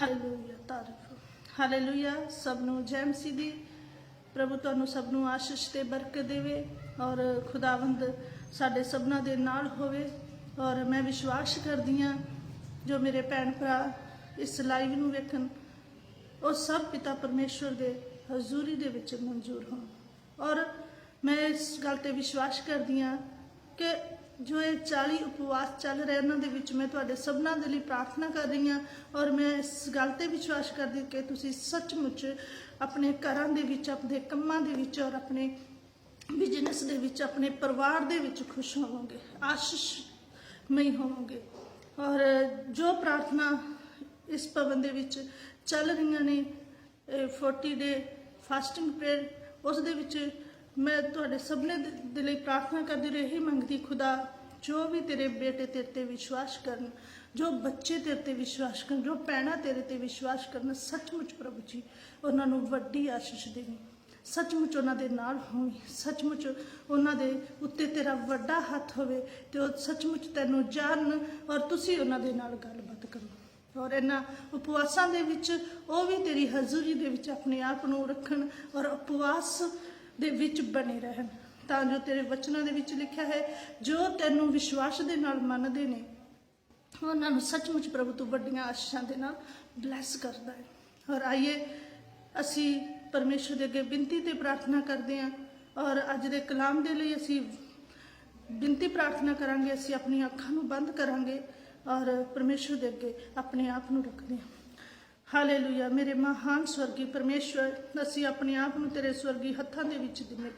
Hallelujah ਤਾਰੀਫ hallelujah. ਸਭ ਨੂੰ ਜੈ ਮਸੀਹ ਦੀ। ਪ੍ਰਭੂ ਤੁਹਾਨੂੰ ਸਭ ਨੂੰ ਆਸ਼ੀਸ਼ ਤੇ ਬਰਕਤ ਦੇਵੇ ਔਰ ਖੁਦਾਵੰਦ ਸਾਡੇ ਸਭਨਾਂ ਦੇ ਨਾਲ ਹੋਵੇ। ਔਰ ਮੈਂ ਵਿਸ਼ਵਾਸ ਕਰਦੀ ਹਾਂ ਜੋ ਮੇਰੇ ਭੈਣ ਭਰਾ ਇਸ ਲਾਈਵ ਨੂੰ ਵੇਖਣ ਉਹ ਸਭ ਪਿਤਾ ਪਰਮੇਸ਼ਵਰ ਦੇ ਹਜ਼ੂਰੀ ਦੇ ਵਿੱਚ ਮਨਜ਼ੂਰ ਹੋਣ। ਔਰ ਮੈਂ ਇਸ ਗੱਲ ਤੇ ਵਿਸ਼ਵਾਸ ਕਰਦੀ ਹਾਂ ਕਿ ਜੋ ਇਹ 40 ਉਪਵਾਸ ਚੱਲ ਰਹੇ ਉਹਨਾਂ ਦੇ ਵਿੱਚ ਮੈਂ ਤੁਹਾਡੇ ਸਭਨਾਂ ਦੇ ਲਈ ਪ੍ਰਾਰਥਨਾ ਕਰ ਰਹੀ ਹਾਂ। ਔਰ ਮੈਂ ਇਸ ਗੱਲ ਤੇ ਵਿਸ਼ਵਾਸ ਕਰਦੀ ਕਿ ਤੁਸੀਂ ਸੱਚਮੁੱਚ ਆਪਣੇ ਘਰਾਂ ਦੇ ਵਿੱਚ, ਆਪਣੇ ਕੰਮਾਂ ਦੇ ਵਿੱਚ ਔਰ ਆਪਣੇ ਬਿਜ਼ਨਸ ਦੇ ਵਿੱਚ, ਆਪਣੇ ਪਰਿਵਾਰ ਦੇ ਵਿੱਚ ਖੁਸ਼ ਹੋਵੋਗੇ, ਆਸ਼ੀਸ਼ਮਈ ਹੋਵੋਗੇ। ਔਰ ਜੋ ਪ੍ਰਾਰਥਨਾ ਇਸ ਭਵਨ ਦੇ ਵਿੱਚ ਚੱਲ ਰਹੀਆਂ ਨੇ 40 ਡੇ ਫਾਸਟਿੰਗ ਪ੍ਰੇਅਰ, ਉਸ ਦੇ ਵਿੱਚ ਮੈਂ ਤੁਹਾਡੇ ਸਭਨੇ ਦੇ ਲਈ ਪ੍ਰਾਰਥਨਾ ਕਰਦੀ ਰਹੀ, ਇਹੀ ਮੰਗਦੀ ਖੁਦਾ ਜੋ ਵੀ ਤੇਰੇ ਬੇਟੇ ਤੇਰੇ ਤੇ ਵਿਸ਼ਵਾਸ ਕਰਨ, ਜੋ ਬੱਚੇ ਤੇਰੇ ਤੇ ਵਿਸ਼ਵਾਸ ਕਰਨ, ਜੋ ਭੈਣਾਂ ਤੇਰੇ ਤੇ ਵਿਸ਼ਵਾਸ ਕਰਨ, ਸੱਚਮੁੱਚ ਪ੍ਰਭੂ ਜੀ ਉਹਨਾਂ ਨੂੰ ਵੱਡੀ ਆਸ਼ੀਸ਼ ਦੇਵੀਂ, ਸੱਚਮੁੱਚ ਉਹਨਾਂ ਦੇ ਨਾਲ ਹੋਵੀਂ, ਸੱਚਮੁੱਚ ਉਹਨਾਂ ਦੇ ਉੱਤੇ ਤੇਰਾ ਵੱਡਾ ਹੱਥ ਹੋਵੇ ਤੇ ਉਹ ਸੱਚਮੁੱਚ ਤੈਨੂੰ ਜਾਣਨ ਔਰ ਤੁਸੀਂ ਉਹਨਾਂ ਦੇ ਨਾਲ ਗੱਲਬਾਤ ਕਰੋ। ਔਰ ਇਹਨਾਂ ਉਪਵਾਸਾਂ ਦੇ ਵਿੱਚ ਉਹ ਵੀ ਤੇਰੀ ਹਜ਼ੂਰੀ ਦੇ ਵਿੱਚ ਆਪਣੇ ਆਪ ਨੂੰ ਰੱਖਣ ਔਰ ਉਪਵਾਸ ਦੇ ਵਿੱਚ ਬਣੇ ਰਹਿਣ, ਤਾਂ ਜੋ ਤੇਰੇ ਵਚਨਾਂ ਦੇ ਵਿੱਚ ਲਿਖਿਆ ਹੈ ਜੋ ਤੈਨੂੰ ਵਿਸ਼ਵਾਸ ਦੇ ਨਾਲ ਮੰਨਦੇ ਨੇ ਉਹਨਾਂ ਨੂੰ ਸੱਚਮੁੱਚ ਪ੍ਰਭੂ ਤੂੰ ਵੱਡੀਆਂ ਆਸ਼ੀਸ਼ਾਂ ਦੇ ਨਾਲ ਬਲੈਸ ਕਰਦਾ ਹੈ। ਔਰ ਆਈਏ ਅਸੀਂ ਪਰਮੇਸ਼ਰ ਦੇ ਅੱਗੇ ਬਿਨਤੀ ਤੇ ਪ੍ਰਾਰਥਨਾ ਕਰਦੇ ਹਾਂ। ਔਰ ਅੱਜ ਦੇ ਕਲਾਮ ਦੇ ਲਈ ਅਸੀਂ ਬਿਨਤੀ ਪ੍ਰਾਰਥਨਾ ਕਰਾਂਗੇ। ਅਸੀਂ ਆਪਣੀਆਂ ਅੱਖਾਂ ਨੂੰ ਬੰਦ ਕਰਾਂਗੇ ਔਰ ਪਰਮੇਸ਼ਰ ਦੇ ਅੱਗੇ ਆਪਣੇ ਆਪ ਨੂੰ ਰੱਖਦੇ ਹਾਂ। ਹਾਲੇਲੂਇਆ। ਮੇਰੇ ਮਹਾਨ ਸਵਰਗੀ ਪਰਮੇਸ਼ਵਰ, ਅਸੀਂ ਆਪਣੇ ਆਪ ਨੂੰ ਤੇਰੇ ਸਵਰਗੀ ਹੱਥਾਂ ਦੇ ਵਿੱਚ ਦਿੰਦੇ।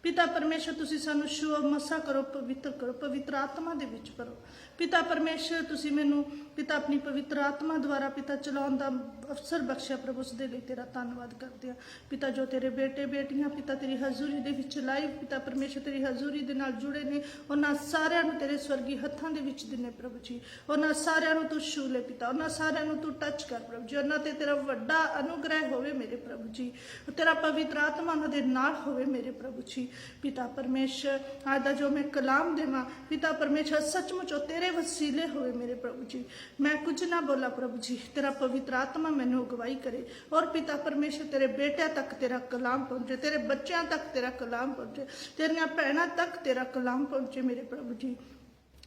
ਪਿਤਾ ਪਰਮੇਸ਼ਰ, ਤੁਸੀਂ ਸਾਨੂੰ ਸ਼ੁਭ ਮਸਾ ਕਰੋ, ਪਵਿੱਤਰ ਕਰੋ, ਪਵਿੱਤਰ ਆਤਮਾ ਦੇ ਵਿੱਚ ਭਰੋ। ਪਿਤਾ ਪਰਮੇਸ਼ਰ, ਤੁਸੀਂ ਮੈਨੂੰ ਪਿਤਾ ਆਪਣੀ ਪਵਿੱਤਰ ਆਤਮਾ ਦੁਆਰਾ ਪਿਤਾ ਚਲਾਉਣ ਦਾ ਅਵਸਰ ਬਖਸ਼ਿਆ। ਪ੍ਰਭੂ ਉਸ ਦੇ ਲਈ ਤੇਰਾ ਧੰਨਵਾਦ ਕਰਦੇ ਹਾਂ। ਪਿਤਾ ਜੋ ਤੇਰੇ ਬੇਟੇ ਬੇਟੀਆਂ ਪਿਤਾ ਤੇਰੀ ਹਜ਼ੂਰੀ ਦੇ ਵਿੱਚ ਲਾਈਵ ਪਿਤਾ ਪਰਮੇਸ਼ਰ ਤੇਰੀ ਹਜ਼ੂਰੀ ਦੇ ਨਾਲ ਜੁੜੇ ਨੇ, ਉਹਨਾਂ ਸਾਰਿਆਂ ਨੂੰ ਤੇਰੇ ਸਵਰਗੀ ਹੱਥਾਂ ਦੇ ਵਿੱਚ ਦਿੰਦੇ ਪ੍ਰਭੂ ਜੀ। ਉਹਨਾਂ ਸਾਰਿਆਂ ਨੂੰ ਤੂੰ ਛੂ ਲੈ ਪਿਤਾ, ਉਹਨਾਂ ਸਾਰਿਆਂ ਨੂੰ ਤੂੰ ਟੱਚ ਕਰ ਪ੍ਰਭੂ ਜੀ। ਉਹਨਾਂ ਤੇ ਤੇਰਾ ਵੱਡਾ ਅਨੁਗ੍ਰਹਿ ਹੋਵੇ ਮੇਰੇ ਪ੍ਰਭੂ ਜੀ, ਤੇਰਾ ਪਵਿੱਤਰ ਆਤਮਾ ਉਹਨਾਂ ਦੇ ਨਾਲ ਹੋਵੇ ਮੇਰੇ ਪ੍ਰਭੂ ਜੀ। ਪਿਤਾ ਪਰਮੇਸ਼ਰ, ਅੱਜ ਦਾ ਜੋ ਮੈਂ ਕਲਾਮ ਦੇਵਾਂ ਪਿਤਾ ਪਰਮੇਸ਼ਰ ਸੱਚਮੁੱਚ ਉਹ ਤੇਰੇ ਵਸੀਲੇ ਹੋਵੇ ਮੇਰੇ ਪ੍ਰਭੂ ਜੀ। ਮੈਂ ਕੁਝ ਨਾ ਬੋਲਾ ਪ੍ਰਭੂ ਜੀ, ਤੇਰਾ ਪਵਿੱਤਰ ਆਤਮਾ ਮੈਨੂੰ ਅਗਵਾਈ ਕਰੇ। ਔਰ ਪਿਤਾ ਪਰਮੇਸ਼ਰ ਤੇਰੇ ਬੇਟਿਆਂ ਤੱਕ ਤੇਰਾ ਕਲਾਮ ਪਹੁੰਚੇ, ਤੇਰੇ ਬੱਚਿਆਂ ਤੱਕ ਤੇਰਾ ਕਲਾਮ ਪਹੁੰਚੇ, ਤੇਰੀਆਂ ਭੈਣਾਂ ਤੱਕ ਤੇਰਾ ਕਲਾਮ ਪਹੁੰਚੇ ਮੇਰੇ ਪ੍ਰਭੂ ਜੀ।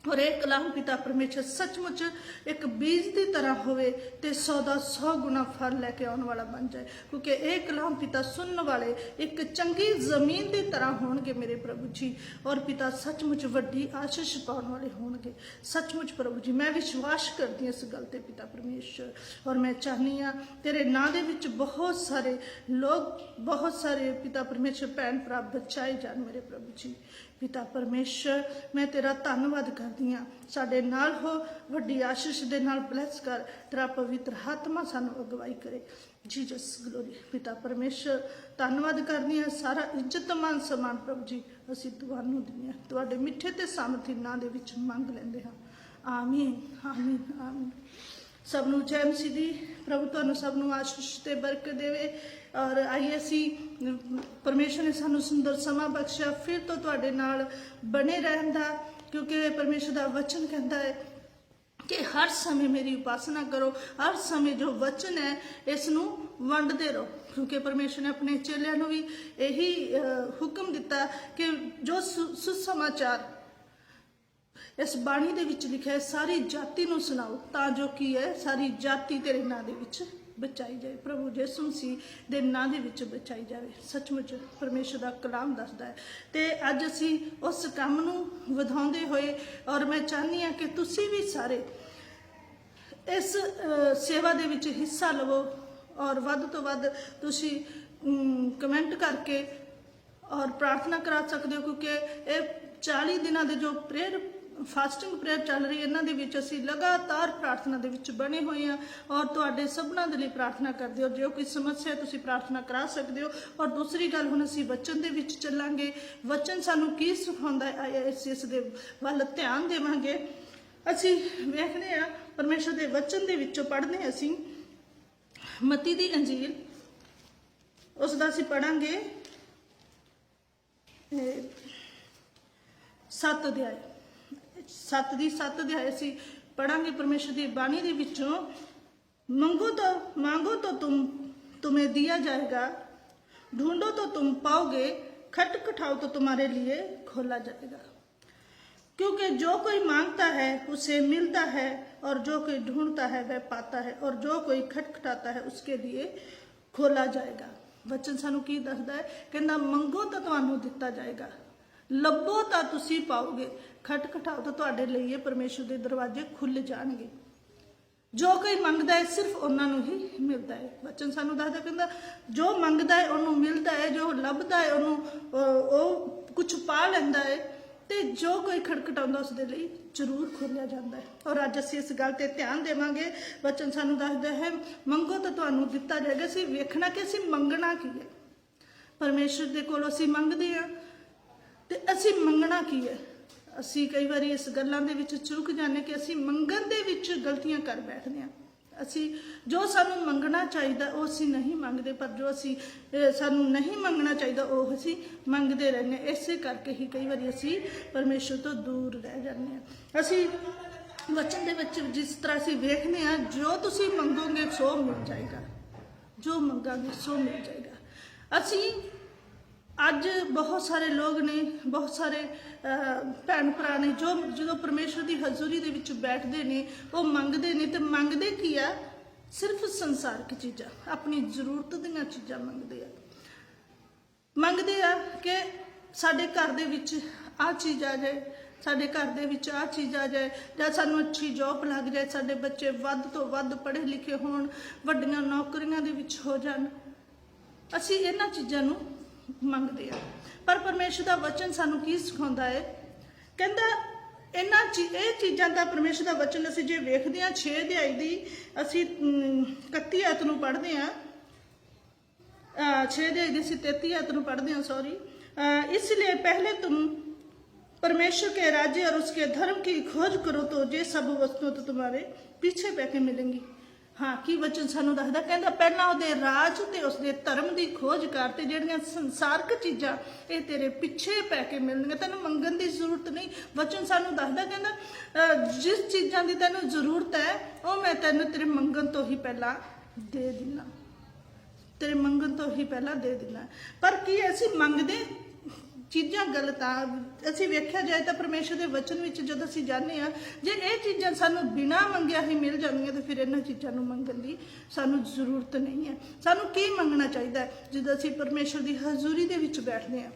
ਔਰ ਇਹ ਕਲਾਮ ਪਿਤਾ ਪਰਮੇਸ਼ਰ ਸੱਚਮੁੱਚ ਇੱਕ ਬੀਜ ਦੀ ਤਰ੍ਹਾਂ ਹੋਵੇ ਤੇ 100 ਦਾ 100 ਗੁਣਾ ਫਲ ਲੈ ਕੇ ਆਉਣ ਵਾਲਾ ਬਣ ਜਾਏ, ਕਿਉਂਕਿ ਇਹ ਕਲਾਮ ਪਿਤਾ ਸੁਣਨ ਵਾਲੇ ਇੱਕ ਚੰਗੀ ਜ਼ਮੀਨ ਦੀ ਤਰ੍ਹਾਂ ਹੋਣਗੇ ਮੇਰੇ ਪ੍ਰਭੂ ਜੀ। ਔਰ ਪਿਤਾ ਸੱਚਮੁੱਚ ਵੱਡੀ ਆਸ਼ੀਸ਼ ਪਾਉਣ ਵਾਲੇ ਹੋਣਗੇ ਸੱਚਮੁੱਚ ਪ੍ਰਭੂ ਜੀ। ਮੈਂ ਵਿਸ਼ਵਾਸ ਕਰਦੀ ਹਾਂ ਇਸ ਗੱਲ ਤੇ ਪਿਤਾ ਪਰਮੇਸ਼ਰ। ਔਰ ਮੈਂ ਚਾਹੁੰਦੀ ਹਾਂ ਤੇਰੇ ਨਾਂ ਦੇ ਵਿੱਚ ਬਹੁਤ ਸਾਰੇ ਲੋਕ, ਬਹੁਤ ਸਾਰੇ ਪਿਤਾ ਪਰਮੇਸ਼ਰ ਭੈਣ ਭਰਾ ਬਚਾਏ ਜਾਣ ਮੇਰੇ ਪ੍ਰਭੂ ਜੀ। ਪਿਤਾ ਪਰਮੇਸ਼ਰ, ਮੈਂ ਤੇਰਾ ਧੰਨਵਾਦ ਕਰਦੀ ਹਾਂ, ਸਾਡੇ ਨਾਲ ਹੋ, ਵੱਡੀ ਆਸ਼ੀਸ਼ ਦੇ ਨਾਲ ਬਲੈਸ ਕਰ, ਤੇਰਾ ਪਵਿੱਤਰ ਆਤਮਾ ਸਾਨੂੰ ਅਗਵਾਈ ਕਰੇ। Jesus glory. ਪਿਤਾ ਪਰਮੇਸ਼ਰ ਧੰਨਵਾਦ ਕਰਦੀ ਹਾਂ, ਸਾਰਾ ਇੱਜ਼ਤ ਮਾਨ ਸਨਮਾਨ ਪ੍ਰਭੂ ਜੀ ਅਸੀਂ ਤੁਹਾਨੂੰ ਦਿੰਦੇ ਹਾਂ, ਤੁਹਾਡੇ ਮਿੱਠੇ ਤੇ ਸਾਮਰਥੀ ਨਾਂ ਦੇ ਵਿੱਚ ਮੰਗ ਲੈਂਦੇ ਹਾਂ। ਆਮੀਨ ਆਮੀਨ ਆਮੀਨ। ਸਭ ਨੂੰ ਜੈ ਮਸੀਹ ਦੀ। ਪ੍ਰਭੂ ਤੁਹਾਨੂੰ ਸਭ ਨੂੰ ਆਸ਼ੀਸ਼ ਤੇ ਬਰਕਤ ਦੇਵੇ। ਔਰ ਆਈਏ ਅਸੀਂ ਪਰਮੇਸ਼ਰ ਨੇ ਸਾਨੂੰ ਸੁੰਦਰ ਸਮਾਂ ਬਖਸ਼ਿਆ ਫਿਰ ਤੋਂ ਤੁਹਾਡੇ ਨਾਲ ਬਣੇ ਰਹਿਣ ਦਾ, ਕਿਉਂਕਿ ਪਰਮੇਸ਼ਰ ਦਾ ਵਚਨ ਕਹਿੰਦਾ ਹੈ ਕਿ ਹਰ ਸਮੇਂ ਮੇਰੀ ਉਪਾਸਨਾ ਕਰੋ, ਹਰ ਸਮੇਂ ਜੋ ਵਚਨ ਹੈ ਇਸ ਨੂੰ ਵੰਡਦੇ ਰਹੋ, ਕਿਉਂਕਿ ਪਰਮੇਸ਼ਰ ਨੇ ਆਪਣੇ ਚੇਲਿਆਂ ਨੂੰ ਵੀ ਇਹੀ ਹੁਕਮ ਦਿੱਤਾ ਕਿ ਜੋ ਸੁਸਮਾਚਾਰ ਇਸ ਬਾਣੀ ਦੇ ਵਿੱਚ ਲਿਖਿਆ ਹੈ ਸਾਰੀ ਜਾਤੀ ਨੂੰ ਸੁਣਾਓ, ਤਾਂ ਜੋ ਕੀ ਹੈ ਸਾਰੀ ਜਾਤੀ ਤੇਰੇ ਨਾਂ ਦੇ ਵਿੱਚ ਬਚਾਈ ਜਾਏ, ਪ੍ਰਭੂ ਯਿਸੂ ਮਸੀਹ ਦੇ ਨਾਂ ਦੇ ਵਿੱਚ ਬਚਾਈ ਜਾਵੇ। ਸੱਚਮੁੱਚ ਪਰਮੇਸ਼ਰ ਦਾ ਕਲਾਮ ਦੱਸਦਾ ਹੈ ਤੇ ਅੱਜ ਅਸੀਂ ਉਸ ਕੰਮ ਨੂੰ ਵਧਾਉਂਦੇ ਹੋਏ, ਔਰ ਮੈਂ ਚਾਹੁੰਦੀ ਹਾਂ ਕਿ ਤੁਸੀਂ ਵੀ ਸਾਰੇ ਇਸ ਸੇਵਾ ਦੇ ਵਿੱਚ ਹਿੱਸਾ ਲਵੋ ਔਰ ਵੱਧ ਤੋਂ ਵੱਧ ਤੁਸੀਂ ਕਮੈਂਟ ਕਰਕੇ ਔਰ ਪ੍ਰਾਰਥਨਾ ਕਰਾ ਸਕਦੇ ਹੋ, ਕਿਉਂਕਿ ਇਹ 40 ਦਿਨਾਂ ਦੇ ਜੋ ਪ੍ਰੇਅਰ ਫਾਸਟਿੰਗ ਪ੍ਰੇਅਰ ਚੱਲ ਰਹੀ ਹੈ ਇਹਨਾਂ ਦੇ ਵਿੱਚ ਅਸੀਂ ਲਗਾਤਾਰ ਪ੍ਰਾਰਥਨਾ ਦੇ ਵਿੱਚ ਬਣੇ ਹੋਏ ਹਾਂ ਔਰ ਤੁਹਾਡੇ ਸਭਨਾਂ ਦੇ ਲਈ ਪ੍ਰਾਰਥਨਾ ਕਰਦੇ ਹੋ। ਜੋ ਕੋਈ ਸਮੱਸਿਆ ਤੁਸੀਂ ਪ੍ਰਾਰਥਨਾ ਕਰਾ ਸਕਦੇ ਹੋ। ਔਰ ਦੂਸਰੀ ਗੱਲ, ਹੁਣ ਅਸੀਂ ਵਚਨ ਦੇ ਵਿੱਚ ਚੱਲਾਂਗੇ, ਵਚਨ ਸਾਨੂੰ ਕੀ ਸਿਖਾਉਂਦਾ ਹੈ ਇਸ ਦੇ ਵੱਲ ਧਿਆਨ ਦੇਵਾਂਗੇ। ਅਸੀਂ ਵੇਖਦੇ ਹਾਂ ਪਰਮੇਸ਼ਰ ਦੇ ਵਚਨ ਦੇ ਵਿੱਚੋਂ ਪੜ੍ਹਦੇ ਹਾਂ ਅਸੀਂ ਮਤੀ ਦੀ ਅੰਜੀਲ, ਉਸ ਦਾ ਅਸੀਂ ਪੜਾਂਗੇ 7 ਅਧਿਆਏ। 7 ਅਧਿਆਏ ਅਸੀਂ ਪੜਾਂਗੇ ਪਰਮੇਸ਼ਰ ਦੀ ਬਾਣੀ ਦੇ ਵਿੱਚੋਂ मांगो तो तुम्हें दिया जाएगा, ढूंढो तो तुम पाओगे, खटखटाओ तो तुम्हारे लिए खोला जाएगा। क्योंकि जो कोई मांगता है उसे मिलता है, और जो कोई ढूंढता है वह पाता है, और जो कोई खटखटाता है उसके लिए खोला जाएगा। वचन सानू की दसदा है, कहंदा मंगो तो तुहानू दिता जाएगा, ਲੱਭੋ ਤਾਂ ਤੁਸੀਂ ਪਾਓਗੇ, खटखटाओ तो तुहाडे लिए परमेश्वर के दरवाजे खुल जाएंगे। जो कोई मंगता है सिर्फ उन्होंने ही मिलता है। वचन सानू दसदा, कहंदा जो मंगता है उन्होंने मिलता है, जो लभदा है उन्होंने कुछ पा लैंदा है, ते जो कोई खटखटाउंदा उसदे लई जरूर खोलिया जाता है। और अज असीं इस गल ते ध्यान देवांगे। वचन सानू दसदा है मंगो तो तुहानू दिता जाएगा। असीं वेखना कि असीं मंगना की है। परमेश्वर दे कोलों असीं मंगदे हां ते असीं मंगना की है। असीं कई बार इस गल्लां दे विच चूक जाने कि असीं मंगण दे विच गलतियां कर बैठदे हां। असीं जो सानू मंगना चाहिए वो असीं नहीं मंगते, पर जो असीं सानू नहीं मंगना चाहिए वो असीं मंगते रहने। इसे करके ही कई बार असीं परमेश्वर तो दूर रह जाते हैं। असीं वचन दे विच जिस तरह असीं वेखने हां, जो तुसीं मंगोगे सो मिल जाएगा, जो मंगांगे सो मिल जाएगा। असीं अज बहुत सारे लोग ने, बहुत सारे भैन भरा ने जो जो परमेश्वर की हजूरी दे विच बैठते हैं वो मंगते हैं। तो मंगते की आ? सिर्फ संसारिक चीज़ां, अपनी जरूरत दीयां चीज़ां मंगते आ। मंगते आ कि साडे घर दे विच आ चीज़ आ जाए, साडे घर दे विच आ चीज़ आ जाए, जां सानू अच्छी जॉब लग जाए, साडे बच्चे वध तो वध पढ़े लिखे होण, वड्डियां नौकरियां दे विच हो जाण। असीं इन्हां चीज़ां नूं मंगते हैं। पर परमेश्वर का वचन सानू की सिखाता है, कहता इन्हां चीज़ां का परमेश्वर का वचन असीं जे वेखदे हां 6 अध्याय दी असीं 31 आयत नूं पढ़दे हां, 6 अध्याय दी असीं 33 आयत नूं पढ़दे हां, सॉरी। इसलिए पहले तुम परमेश्वर के राज्य और उसके धर्म की खोज करो तो ये सब वस्तुएं तो तुम्हारे पीछे पै के मिलेंगी। हाँ, की वचन सानू दसदा, कहंदा पहला उहदे राज ते उसदे धर्म की खोज कर, ते जिहड़ियां संसारिक चीज़ां ये तेरे पिछे पै के मिलणगीआं, तैनूं मंगण की जरूरत नहीं। वचन सानू दसदा, कहंदा जिस चीज़ां की तैनूं जरूरत है वो मैं तैनूं तेरे मंगण तो ही पहला दे दिना, तेरे मंगण तो ही पहला दे दिना। पर की असीं मंगदे चीज़ां गलत आ। असीं वेख्या जाए तो परमेश्वर के वचन विच जदों असीं जाने आ, जे ये चीज़ां सानू बिना मंगिया ही मिल जांदियां तो फिर इन्हां चीज़ां नूं मंगण दी सानू जरूरत नहीं है। सानू की मंगना चाहिए? जदों असीं परमेश्वर की हजूरी दे विच बैठदे हां,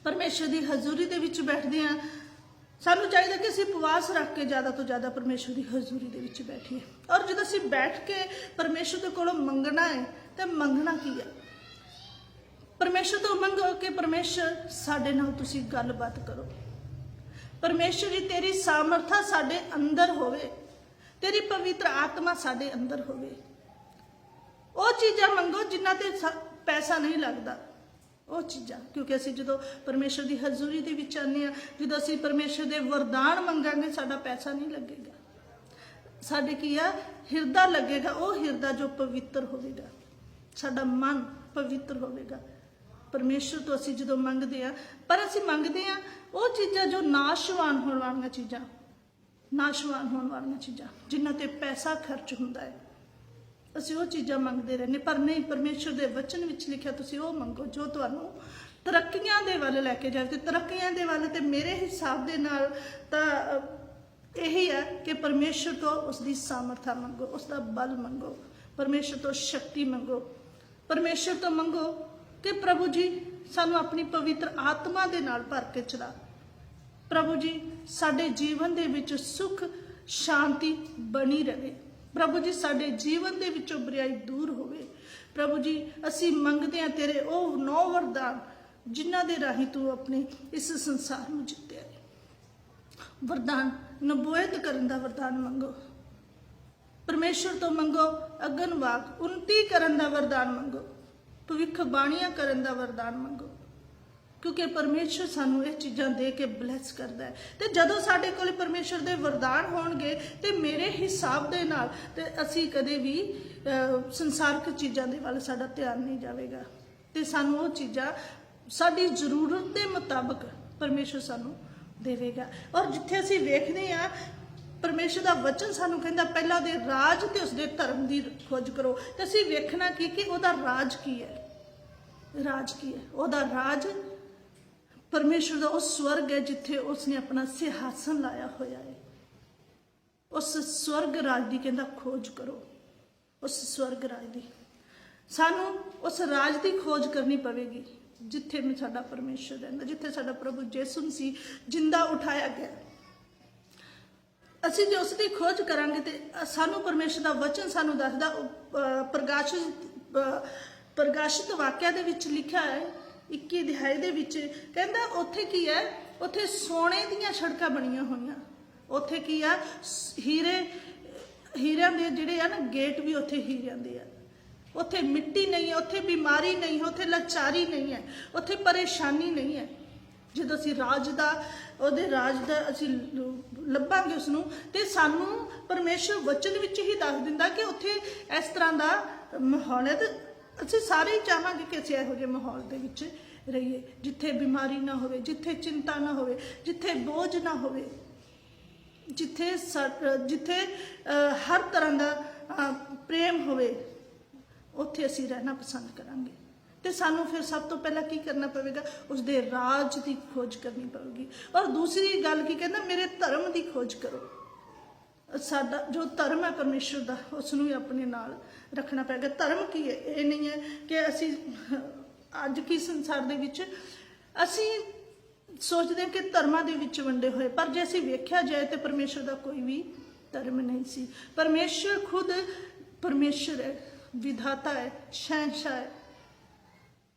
परमेश्वर की हजूरी दे विच बैठदे हां, सानू चाहिए कि असीं उपवास रख के ज़्यादा तो ज़्यादा परमेश्वर की हजूरी दे विच बैठीए। और जदों असीं बैठ के परमेश्वर दे कोलों मंगना है तो मंगना की है? परमेश्वर तो मंगो कि परमेश्वर साडे नाल तुसीं गलबात करो। परमेश्वर जी तेरी सामर्था साडे अंदर होवे, तेरी पवित्र आत्मा साडे अंदर होवे। वो चीज़ां मंगो जिन्हां ते पैसा नहीं लगता, वो चीज़ां। क्योंकि असीं जदों परमेश्वर की हजूरी दे विच आने आ, जदों असीं परमेश्वर के वरदान मंगांगे साडा पैसा नहीं लगेगा, साडे की आ हिरदा लगेगा। वो हिरदा जो पवित्र होवेगा, साडा मन पवित्र होवेगा। परमेश्वर तो असीं जदों मंगदे आ, पर असीं मंगदे आ वो चीज़ां जो नाशवान होण वालियां चीज़ां, नाशवान होण वालियां चीज़ां जिन्हां ते पैसा खर्च हुंदा है, असीं वो चीज़ां मंगदे रहने। पर नहीं, परमेश्वर के वचन विच लिखिआ तुसीं वो मंगो जो तुहानूं तरक्कियां दे वल लैके जाए। ते तरक्कियां दे वल ते मेरे हिसाब दे नाल तां यही है कि परमेश्वर तो उसकी सामर्था मंगो, उसका बल मंगो, परमेश्वर तो शक्ति मंगो, परमेश्वर तो मंगो कि प्रभु जी सानू अपनी पवित्र आत्मा दे नाल भर के चला। प्रभु जी साडे जीवन दे विच सुख शांति बनी रहे। प्रभु जी साडे जीवन दे विचों बुराई दूर होवे। प्रभु जी असीं मंगदे हां तेरे ओ 9 वरदान जिन्हां दे राही तू अपने इस संसार नूं जित्तिआ है। वरदान नबूवत करन दा वरदान मंगो, परमेश्वर तो मंगो अगनवाक उन्नति करन दा वरदान मंगो, भविख बाणियां करन दा वरदान मंगो। क्योंकि परमेश्वर सानू ये चीज़ां दे के ब्लैस करता है। तो जदों साडे कोल परमेश्वर दे वरदान होणगे ते मेरे हिसाब दे नाल ते असीं कदे भी संसारिक चीज़ां दे वल साडा ध्यान नहीं जावेगा। ते सानू वो चीज़ां साडी जरूरत दे मुताबक परमेश्वर सानू देवेगा। और जिथे असीं वेखदे आ परमेश्वर का वचन सानू कहता पहला उहदे राज ते उसदे धर्म की खोज करो। तो असीं वेखना कि उहदा राज की है, राज की है। उहदा राज परमेश्वर का उस स्वर्ग है जिथे उसने अपना सिंहासन लाया होया है। उस स्वर्ग राज की कहता खोज करो, उस स्वर्ग राज की सानू उस राज की खोज करनी पवेगी जिथे में साडा परमेश्वर रहिंदा, जिथे साडा प्रभु यीशु मसीह जिंदा उठाया गया। असीं जो उसकी खोज करांगे तो सानू परमेश्वर का वचन सानू दसदा प्रकाशित वाक्या दे विच लिखा है 21 अध्याय दे विच कहंदा उत्थे की है, उत्थे सोने दीयां सड़कां बणीਆਂ होईयां, उत्थे की है हीरियां दे जिहड़े आ ना गेट भी उत्थे हीरियां दे आ। उत्थे मिट्टी नहीं है, उत्थे बीमारी नहीं है, उत्थे लाचारी नहीं है, उत्थे परेशानी नहीं है। ਜਦੋਂ ਅਸੀਂ ਰਾਜ ਦਾ ਉਹਦੇ ਰਾਜ ਦਾ ਅਸੀਂ ਲੱਭਾਂਗੇ ਉਸਨੂੰ ਤੇ ਸਾਨੂੰ ਪਰਮੇਸ਼ਰ ਵਚਨ ਵਿੱਚ ਹੀ ਦੱਸ ਦਿੰਦਾ ਕਿ ਉੱਥੇ ਇਸ ਤਰ੍ਹਾਂ ਦਾ ਮਾਹੌਲ ਹੈ। ਤੇ ਅਸੀਂ ਸਾਰੇ ਹੀ ਚਾਹਾਂਗੇ ਕਿ ਅਸੀਂ ਇਹੋ ਜਿਹੇ ਮਾਹੌਲ ਦੇ ਵਿੱਚ ਰਹੀਏ ਜਿੱਥੇ ਬਿਮਾਰੀ ਨਾ ਹੋਵੇ, ਜਿੱਥੇ ਚਿੰਤਾ ਨਾ ਹੋਵੇ, ਜਿੱਥੇ ਬੋਝ ਨਾ ਹੋਵੇ, ਜਿੱਥੇ ਹਰ ਤਰ੍ਹਾਂ ਦਾ ਪ੍ਰੇਮ ਹੋਵੇ, ਉੱਥੇ ਅਸੀਂ ਰਹਿਣਾ ਪਸੰਦ ਕਰਾਂਗੇ। तो सानू फिर सब तो पहला की करना पवेगा, उसके राज की खोज करनी पवेगी। और दूसरी गल की कहना मेरे धर्म की खोज करो। साडा जो धर्म है परमेश्वर का उसनू भी अपने नाल रखना पएगा। धर्म की है ये नहीं है कि असी अज की संसार दे विच असी सोचते हैं कि धर्मां दे विच वंडे होए, पर जे असी वेख्या जाए तो परमेश्वर का कोई भी धर्म नहीं सी। परमेश्वर खुद परमेश्वर है, विधाता है, शहंशाह है।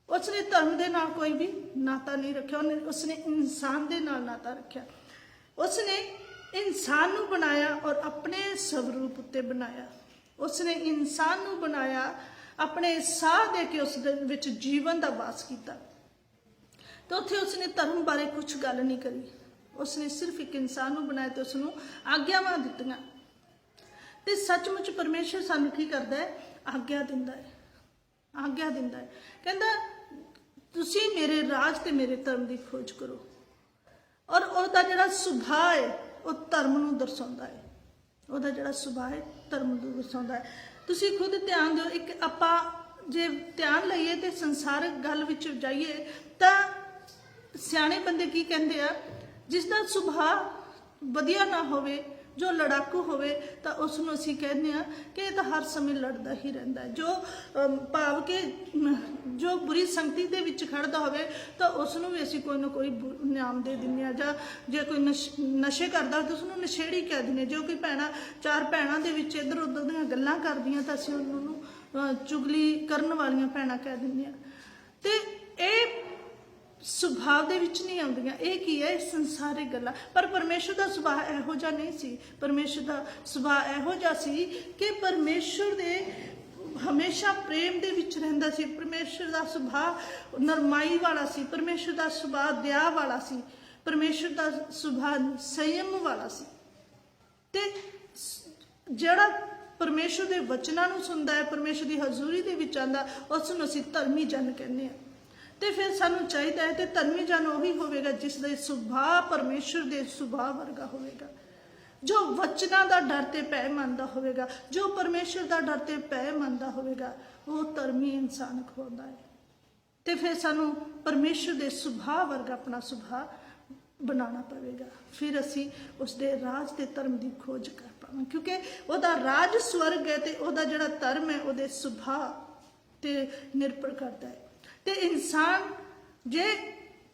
उसने धर्म के नाल कोई भी नाता नहीं रखा, उसने इंसान के नाल नाता रखा। उसने इंसान नू बनाया और अपने स्वरूप उत्ते बनाया। उसने इंसान नू बनाया, अपने साह दे के उस विच जीवन का वास किया। तो उत्थे उसने धर्म बारे कुछ गल नहीं करी, उसने सिर्फ एक इंसान नू बनाया तो उसनू आग्यावां दित्तियां। ते सचमुच परमेश्वर सानू की करदा है, आग्या दिंदा है, आग्या दिंदा है। कहंदा तुसी मेरे राज ते मेरे धर्म की खोज करो। और उसका जिहड़ा सुभाव है वो धर्म नूं दर्शाउंदा है, उसका जिहड़ा सुभाव है धर्म नूं दर्शाउंदा है। तुसी खुद ध्यान दिओ, एक आपां जे ध्यान लईए ते संसारिक गल विच जाइए तां सियाणे बंदे की कहंदे आ, जिसदा सुभाव वधिया ना होवे, जो लड़ाकू होवे तां उसनूं असीं कहने आ कि इह तां हर समय लड़दा ही रहिंदा है। जो भाव के जो बुरी संगति दे विच खड़दा होवे तां उसनूं भी असीं कोई ना कोई नाम दे दिंदे आ। जां जे कोई नशे करदा तां उसनूं नशेड़ी कह दिंदे। जो कोई भैणां चार भैणां दे विच इधर उधर दीयां गल्लां करदियां तां असीं उन्हां नूं चुगली करन वालियां भैणां कह दिंदे आ। ते इह सुभाव दे विच नहीं आउंदियां। ये की है संसारिक गल्लां, पर परमेश्वर का सुभाव इहो जिहा नहीं सी। परमेश्वर का सुभाव इहो जिहा सी कि परमेश्वर दे हमेशा प्रेम दे विच रहिंदा सी। परमेश्वर का सुभाव नरमाई वाला सी, परमेश्वर का सुभाव दया वाला सी, परमेश्वर का सुभाव संयम वाला सी। ते जिहड़ा परमेश्वर के वचनां नूं सुनदा है, परमेश्वर की हजूरी दे विच आंदा, उस नूं असीं धर्मी जन कहने आ। तो फिर सानू चाहिए है तो धर्मी जन उही होवेगा जिसका सुभाव परमेश्वर के सुभाव वर्गा होवेगा, जो वचना का डर ते भय मनदा होवेगा, जो परमेश्वर का डर ते भय मनदा होवेगा, वो धर्मी इंसान कहलाउंदा है। तो फिर सानू परमेश्वर के सुभाव वर्गा अपना सुभाव बनाना पवेगा, फिर असी उसके राज के धर्म की खोज कर पावांगे। क्योंकि वह राज स्वर्ग है तो वह जिहड़ा धर्म है वो सुभाव ते निर्भर करता है। ते इंसान जे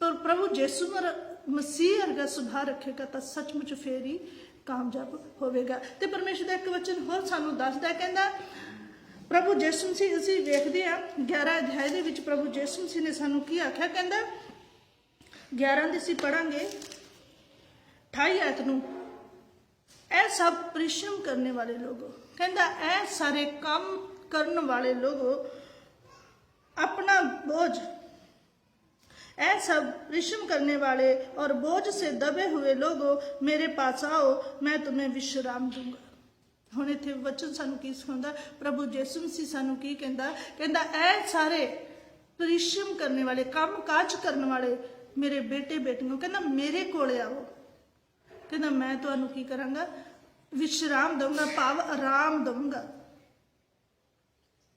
प्रभु यीशु मसीह वर्गा सुभाव रखेगा तो सचमुच फिर ही कामयाब होवेगा। तो परमेश्वर का एक वचन होर सानू दसदा, कहंदा प्रभु यीशु मसीह असीं वेखदे आ 11 अध्याय दे विच प्रभु यीशु मसीह ने सानू की आख्या। कहंदा 11 दे असीं पढ़ांगे 28 आयत नूं, ऐ सब परिश्रम करने वाले लोगों, कहंदा ऐ सारे काम करने वाले लोगों अपना बोझ, ऐ सब परिश्रम करने वाले और बोझ से दबे हुए लोगों मेरे पास आओ, मैं तुम्हें विश्राम दूंगा। हुण इत्थे वचन सानू की सिखाउंदा, प्रभु यीशु मसीह सानू की कहंदा, कहंदा ऐ सारे परिश्रम करने वाले काम काज करने वाले मेरे बेटे बेटियों, कहंदा मेरे कोले आओ, कहंदा मैं तुहानू की करांगा विश्राम दूंगा, भाव आराम दूंगा।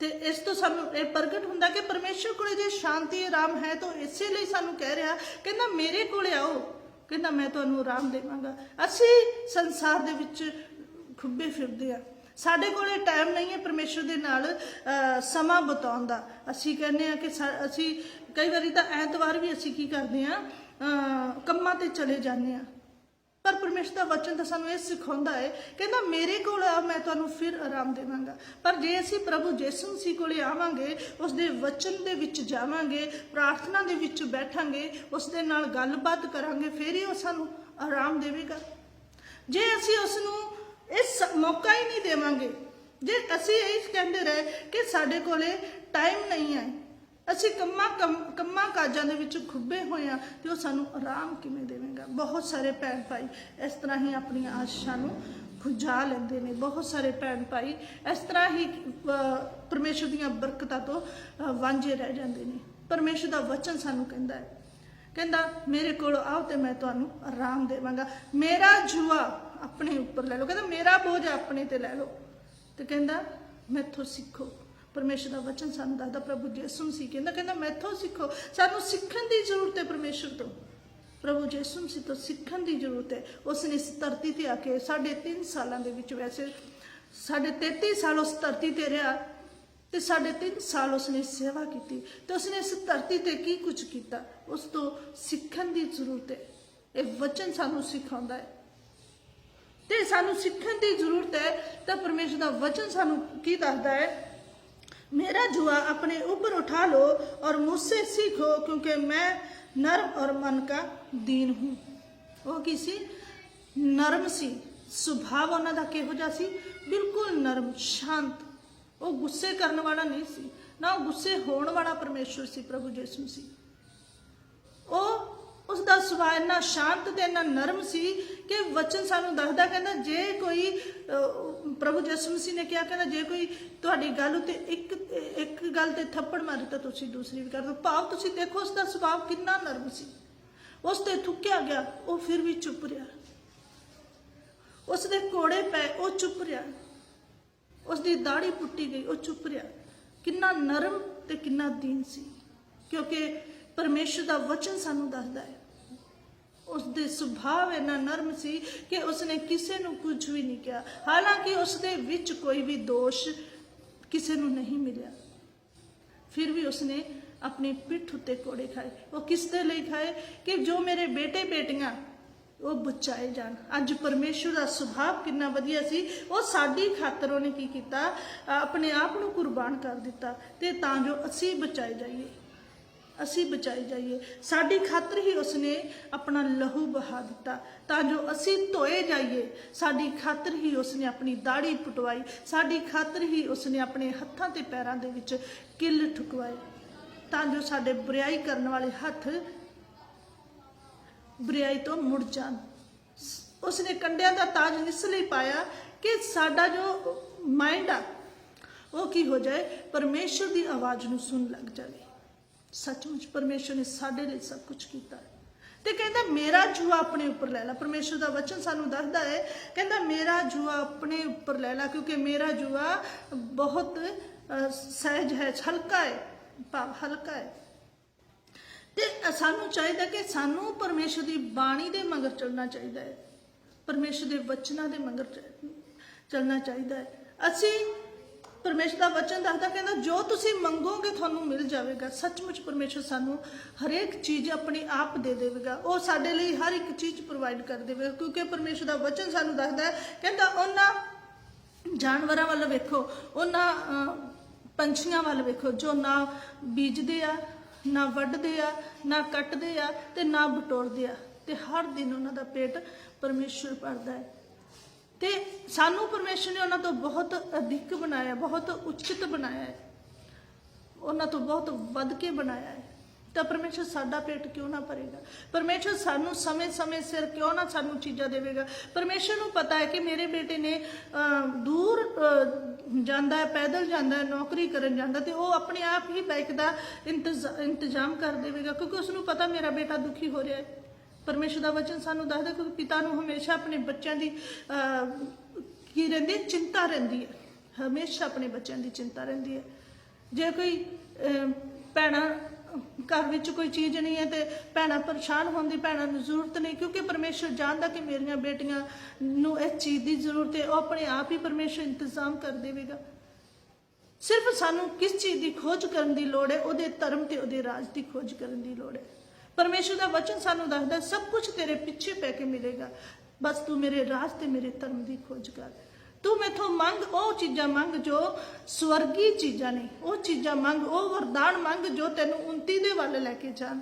ਤੇ ਇਸ ਤੋਂ ਸਾਨੂੰ ਇਹ ਪ੍ਰਗਟ ਹੁੰਦਾ ਕਿ ਪਰਮੇਸ਼ਰ ਕੋਲੇ ਜੇ ਸ਼ਾਂਤੀ ਆਰਾਮ ਹੈ ਤਾਂ ਇਸੇ ਲਈ ਸਾਨੂੰ ਕਹਿ ਰਿਹਾ, ਕਹਿੰਦਾ ਮੇਰੇ ਕੋਲੇ ਆਓ, ਕਹਿੰਦਾ ਮੈਂ ਤੁਹਾਨੂੰ ਆਰਾਮ ਦੇਵਾਂਗਾ। ਅਸੀਂ ਸੰਸਾਰ ਦੇ ਵਿੱਚ ਖੁੱਬੇ ਫਿਰਦੇ ਆ, ਸਾਡੇ ਕੋਲੇ ਟਾਈਮ ਨਹੀਂ ਹੈ ਪਰਮੇਸ਼ਰ ਦੇ ਨਾਲ ਸਮਾਂ ਬਿਤਾਉਣ ਦਾ। ਅਸੀਂ ਕਹਿੰਦੇ ਆ ਕਿ ਅਸੀਂ ਕਈ ਵਾਰੀ ਤਾਂ ਐਤਵਾਰ ਵੀ ਅਸੀਂ ਕੀ ਕਰਦੇ ਆ, ਕੰਮਾਂ ਤੇ ਚਲੇ ਜਾਂਦੇ ਆ, पर परमेश्वर का वचन तो सानू ये सिखाता है, कहना मेरे को आओ मैं तुहानू फिर आराम देवांगा। पर जे असी प्रभु यीशु मसीह कोले आवांगे, उसदे वचन दे विच जावांगे, प्रार्थना दे विच बैठांगे, उसदे नाल गलबात करांगे, फिर ही वो सानू आराम देवेगा। जे असी उसनू इस मौका ही नहीं देवांगे, जे असी यही कहते रहे कि साडे कोले टाइम नहीं है, ਅਸੀਂ ਕੰਮਾਂ ਕਾਜਾਂ ਦੇ ਵਿੱਚ ਖੁੱਬੇ ਹੋਏ ਆ, ਤੇ ਉਹ ਸਾਨੂੰ ਆਰਾਮ ਕਿਵੇਂ ਦੇਵੇਗਾ। ਬਹੁਤ ਸਾਰੇ ਭੈਣ ਭਾਈ ਇਸ ਤਰ੍ਹਾਂ ਹੀ ਆਪਣੀਆਂ ਆਸ਼ਾ ਨੂੰ ਬੁਝਾ ਲੈਂਦੇ ਨੇ। ਬਹੁਤ ਸਾਰੇ ਭੈਣ ਭਾਈ ਇਸ ਤਰ੍ਹਾਂ ਹੀ ਪਰਮੇਸ਼ਰ ਦੀਆਂ ਬਰਕਤਾਂ ਤੋਂ ਵਾਂਝੇ ਰਹਿ ਜਾਂਦੇ ਨੇ। ਪਰਮੇਸ਼ਰ ਦਾ ਵਚਨ ਸਾਨੂੰ ਕਹਿੰਦਾ ਹੈ, ਕਹਿੰਦਾ ਮੇਰੇ ਕੋਲ ਆਓ ਤੇ ਮੈਂ ਤੁਹਾਨੂੰ ਆਰਾਮ ਦੇਵਾਂਗਾ, ਮੇਰਾ ਜੂਆ ਆਪਣੇ ਉੱਪਰ ਲੈ ਲਓ, ਕਹਿੰਦਾ ਮੇਰਾ ਬੋਝ ਆਪਣੇ ਤੇ ਲੈ ਲਓ, ਤੇ ਕਹਿੰਦਾ ਮੈਥੋਂ ਸਿੱਖੋ। परमेश्वर का वचन सानू दसदा, प्रभु यीशु मसीह कहंदा मैथों सीखो। सानू सीखण की जरूरत है परमेश्वर तो, प्रभु यीशु मसीह तो सीखण की जरूरत है। उसने इस धरती ते आके 3.5 सालों के विच, वैसे 33.5 साल उस धरती ते रहा, ते 3.5 साल उसने सेवा की, तो उसने इस धरती ते की कुछ किया, उस तो सीखण की जरूरत है। ये वचन सानू सिखाउंदा है ते सानू सीखण की जरूरत है। तो परमेश्वर का वचन सानू की दसदा है, मेरा जुआ अपने ऊपर उठा लो और मुझसे सीखो, क्योंकि मैं नर्म और मन का दीन हूँ। वो किसी नरम सी सुभाव उन्हां दा किहो जिहा सी, बिल्कुल नरम शांत। वो गुस्से करने वाला नहीं सी, ना गुस्से होने वाला परमेश्वर सी प्रभु यीशु मसीह। वो उसका सुभाव इन्ना शांत ते इन्ना नरम सी कि वचन सानू दसदा, कहंदा जे कोई प्रभु यीशु मसीह ने क्या कहना, जे कोई तुहाडी गल उत्ते एक गल ते थप्पड़ मारे तो तुसीं दूसरी भी कर दो। भाव तुसीं देखो उसका सुभाव कितना नरम सी। उस ते थुक्या गया वो फिर भी चुप रहा, उसदे कोड़े पै वो चुप रहा, उसदी दाढ़ी पुट्टी गई वो चुप रहा। कितना नरम ते कितना दीन सी, क्योंकि परमेश्वर का वचन सानू दसदा है उसके सुभाव इन्ना नरम सी कि उसने किसी नू कुछ भी नहीं किया। हालांकि उसदे विच कोई भी दोष किसी नू नहीं मिला, फिर भी उसने अपनी पिठ उत्ते कोड़े खाए। वो किस दे लई खाए कि जो मेरे बेटे बेटियां वो बचाए जान। अज परमेश्वर का सुभाव कितना वधिया सी, वो साडी खातर उन्हें की कीता, अपने आप नू कुर्बान कर दिता, ते तां जो असी बचाए जाइए, असी बचाई जाइए। साडी खातर ही उसने अपना लहू बहा दिता तां जो असी धोए जाइए। साडी खातर ही उसने अपनी दाढ़ी पुटवाई, साडी खातर ही उसने अपने हत्थां ते पैरां दे विच किल ठुकवाए, तां जो साडे बुराई करने वाले हथ बुराई तो मुड़ जान। उसने कंडियां दा ताज इसलिए पाया कि साडा जो माइंड आ वो की हो जाए, परमेश्वर की आवाज़ नूं सुन लग जाए। सचमुच परमेश्वर ने साडे लिए सब कुछ किया। तो कहता मेरा जुआ अपने ऊपर ले ला। परमेश्वर का वचन सानू दसदा है, कहता मेरा जुआ अपने ऊपर ले ला, क्योंकि मेरा जुआ बहुत सहज है, हल्का है, भाव हल्का है। तो सानू चाहिए कि सानू परमेश्वर की बाणी दे मगर चलना चाहिए है, परमेश्वर के वचनों के मगर चलना चाहिए है। असी परमेश्वर का वचन दसदा, कहता जो तुसी मंगोगे थानू मिल जाएगा। सचमुच परमेश्वर सानू हर एक चीज़ अपने आप दे देगा, वो साडे लई हर एक चीज़ प्रोवाइड कर देगा, क्योंकि परमेश्वर का वचन सानू दसदा है, कहता उन्हां जानवरां वल वेखो, उन्हां पंछियां वल वेखो जो ना बीजदे आ, ना वड्डदे आ, ना कटदे आ, ते ना बटोरदे आ, ते हर दिन उन्हां दा पेट परमेश्वर भरदा है। तो सानू परमेश्वर ने उन्होंने तो बहुत अधिक बनाया, बहुत उचित बनाया है, उन्होंने तो बहुत वध के बनाया है। तो परमेश्वर साडा पेट क्यों ना भरेगा? परमेश्वर सानू समय समय सिर क्यों ना सानू चीज़ां देवेगा? परमेश्वर नू पता है कि मेरे बेटे ने दूर जाता है, पैदल जाता है, नौकरी करन जाता, तो वो अपने आप ही बाइक का इंतजाम कर देगा, क्योंकि उसनू पता मेरा बेटा दुखी हो रहा है, परमेश्वर का वचन सानू दसदा कि पिता नू हमेशा अपने बच्चों की की रहिंदी है, चिंता रहिंदी है, हमेशा अपने बच्चों की चिंता रहिंदी है। जे कोई भैणां घर विच कोई चीज़ नहीं है तो भैणां परेशान होंदी, भैणां नूं जरूरत नहीं, क्योंकि परमेश्वर जानदा कि मेरियां बेटियां नूं इस चीज़ की जरूरत है, वह अपने आप ही परमेश्वर इंतजाम कर देवेगा। सिर्फ सानू किस चीज़ की खोज करने की लोड़ है, उहदे धर्म ते उहदे राज की खोज करने की लोड़ है। परमेश्वर का वचन सानू दसदा सब कुछ तेरे पिछे पै के मिलेगा, बस तू मेरे राज ते मेरे धर्म की खोज कर। तू मैथों मंग वो चीज़ां मंग जो स्वर्गी चीज़ां ने, वो चीज़ां मंग, वो वरदान मंग जो तेनों उन्नति दे वाल लैके जान।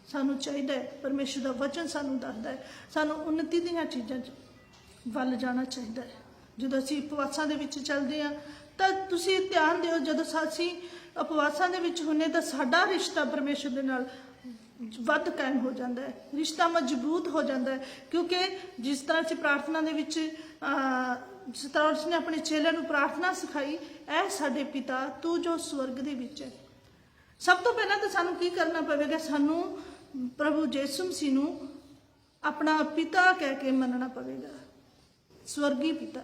सानू चाहिए है, परमेश्वर का वचन सानू दसदा है सानू उन्नति दीयां चीज़ां वल जाना चाहिए है। जो असीं उपवासां दे विच चलदे हां तां तुसीं ध्यान दिओ, जदों असीं उपवासां दे विच हुंदे तां साडा रिश्ता परमेश्वर दे नाल वध कायम हो जाता है, रिश्ता मजबूत हो जाता है। क्योंकि जिस तरह से प्रार्थना दे विच जिस तरह उसने अपने चेलियां नूं प्रार्थना सिखाई, ऐ साडे पिता तू जो स्वर्ग दे विच है। सब तो पहला तो सानू की करना पवेगा, सानू प्रभु यीशु मसीह नूं अपना पिता कह के मनना पवेगा, स्वर्गी पिता।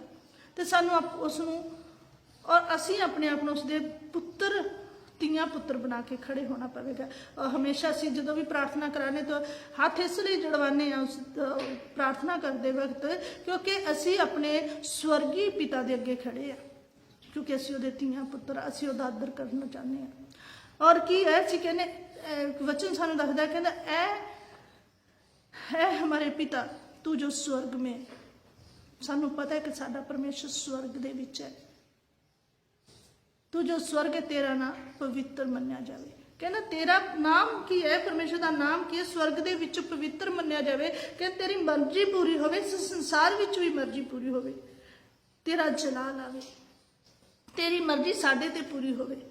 तो सानू उसनूं और असी अपने आप नूं उसदे पुत्र तियां पुत्र बना के खड़े होना पवेगा। और हमेशा असी जो भी प्रार्थना कराने तो हाथ इसलिए जड़वाने उस प्रार्थना करते वक्त क्योंकि असी अपने स्वर्गी पिता के अगे खड़े हैं, क्योंकि असी उहदे तियां पुत्र, असी उहदा आदर करना चाहते हैं। और की है असी कहने वचन सानू दसदा, कहंदा ऐ हमारे पिता तू जो स्वर्ग में। सानू पता है कि साडा परमेश्वर स्वर्ग दे विच है। तू जो स्वर्ग है तेरा नाम पवित्र मन्या जाए। कहना तेरा नाम की है, परमेश्वर का नाम की है, स्वर्ग दे विच पवित्र मन्या जाए। कह तेरी मर्जी पूरी होवे, इस संसार विच भी मर्जी पूरी होवे, तेरा जलाल आवे, तेरी मर्जी साडे ते पूरी होवे।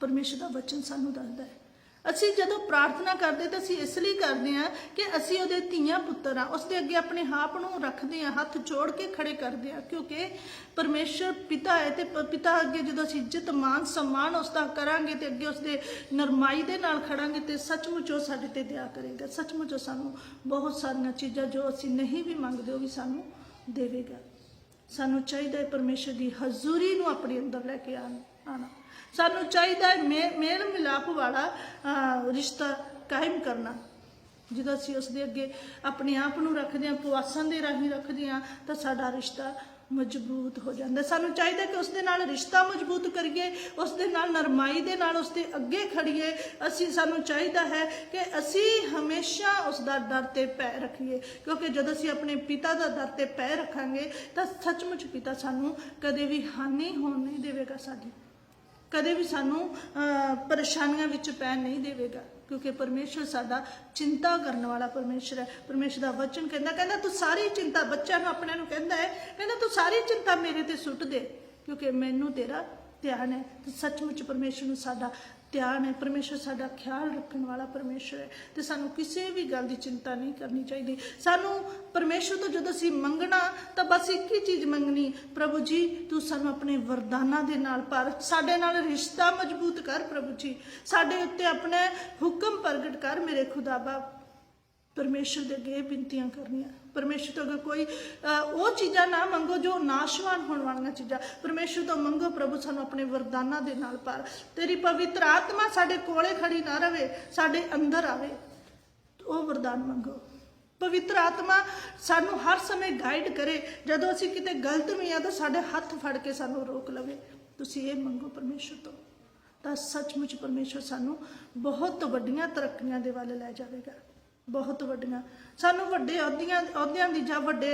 परमेश्वर का वचन सानू दसदा है। असी जदों प्रार्थना करते तो असी इसलिए करते हैं कि असी उहदे धीआं पुत्तर हाँ, उसके अगे अपने आप नूं रखते हैं, हथ जोड़ के खड़े करते हैं। क्योंकि परमेश्वर पिता है तो पिता अगे जो असी इज्जत मान सम्मान उसका करांगे तो अगे उसके नरमाई दे नाल खड़ांगे तो सचमुच वो साडे ते दया करेगा। सचमुच वो सानू बहुत सारिया चीज़ां जो असी नहीं भी मंगते वो भी सानू देवेगा। सानू चाहिए परमेश्वर की हजूरी नूं अपने अंदर लैके आना। सानू चाहिए मेल मिलाप वाला रिश्ता कायम करना। जो असी उसके अगे अपने आप को रखते हैं, उपवासां दे राही रखते हैं, तो साडा रिश्ता मजबूत हो जाता है। सानू चाहिए कि उसके नाल रिश्ता मजबूत करिए, उसके नाल नरमाई दे नाल उसके अगे खड़िए। असी सानू चाहिए है कि असी हमेशा उसका डर ते पै रखिए, क्योंकि जब असी अपने पिता का डर ते पै रखांगे तो सचमुच पिता सानू कदे भी हानि होने नहीं देवेगा, साडी कदे भी सानू परेशानियां विच पैन नहीं देवेगा। क्योंकि परमेश्वर साडा चिंता करने वाला परमेश्वर है। परमेश्वर का वचन कहना तू सारी चिंता, बच्चों को अपने कहता है, कहना तू सारी चिंता मेरे ते सुट दे क्योंकि मैनू तेरा ध्यान है। तो सचमुच परमेश्वर नूं साडा ध्यान है, परमेश्वर साडा ख्याल रखने वाला परमेश्वर है। तो सानू किसी भी गल की चिंता नहीं करनी चाहिए। सानू परमेश्वर तो जदों असीं मंगना तो बस एक ही चीज़ मंगनी, प्रभु जी तू सानू अपने वरदाना दे नाल भर, साडे नाल रिश्ता मजबूत कर, प्रभु जी साडे उत्ते अपने हुक्म प्रगट कर मेरे खुदा बाप। परमेश्वर के अगे बिनतियां करनियां, परमेश्वर तो अगर कोई वो चीज़ां ना मंगो जो नाशवान होने वाली चीज़ां, परमेश्वर तो मंगो प्रभु सानू अपने वरदाना दे नाल भर। तेरी पवित्र आत्मा साडे कोले खड़ी ना रहे, साडे अंदर आवे, वो वरदान मंगो। पवित्र आत्मा सानू हर समय गाइड करे, जदों असीं किते गलत भी हाँ तो साडे हथ फड़ के सानू रोक लवे। तुसीं ये मंगो परमेश्वर तो सचमुच परमेश्वर सानू बहुत वड्डियां तरक्कियां दे वल लै जाएगा, बहुत वड्डियां। सानू वड्डे अहुदियां दी जां वड्डे